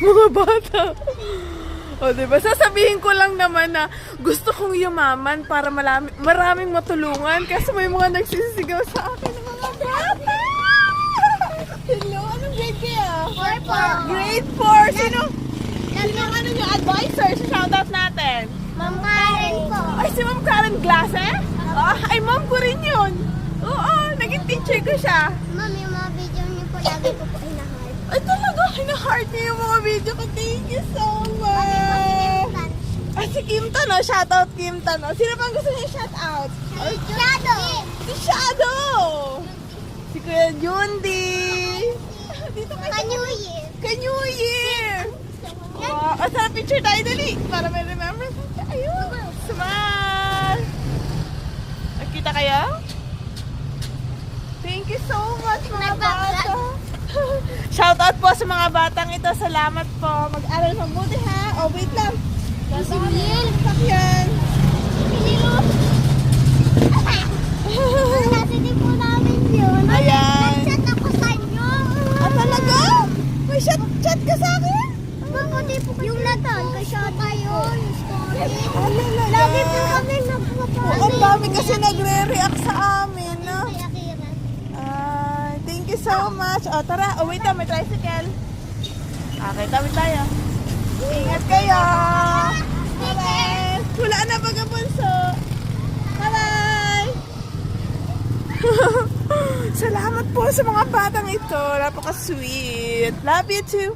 Mga bata. O, diba? Sasabihin ko lang naman na gusto kong yumaman para maraming matulungan kasi may mga nagsisigaw sa akin ng mga bata. Hello, anong grade kaya? 4. Grade 4. Sino ang ano yung advisor sa shoutout natin? Ma'am Karen ko. Ay, si Ma'am Karen Glase? Ay, ma'am ko rin yun. Oo, naging teacher ko siya. Ma'am, yung mga video niyo po, lagi ko po hinaheart. Ay, talaga, hina-heart niyo yung mga video ko. Thank you so much. Ay, si Kim Tan, oh. Shoutout Kim Tan, oh. Sino pang gusto niya shoutout? Shadow. Si Shadow. Si Kuya Jundi. Dito kayo. Ka-New Year. Ka-New Year. Sa picture tayo dali. Para may remembrance. Ayun. Smile. Nakita kayo? Thank you so much mga bata. Shoutout po sa mga batang ito. Salamat po. Mag-aral mabuti ha. Oh, wait lang. Simil. Sakyan. Nasa din po namin yun. Ayan. Nag-chat ako sa inyo. Talaga? May chat ka sa akin? Mabuti po yung natan. Kasi tayo. Story. Alala. Lagi po kami nagpapalala. Ang dami kasi nagre-react sa amin. No? Kaya kira. Thank you so much. O, tara. O, wait lang. May tricycle. Okay, tawid tayo. Ingat kayo. Bye-bye. Wala na baga bunso. Bye-bye. Salamat po sa mga batang ito. Napaka-sweet. Love you too.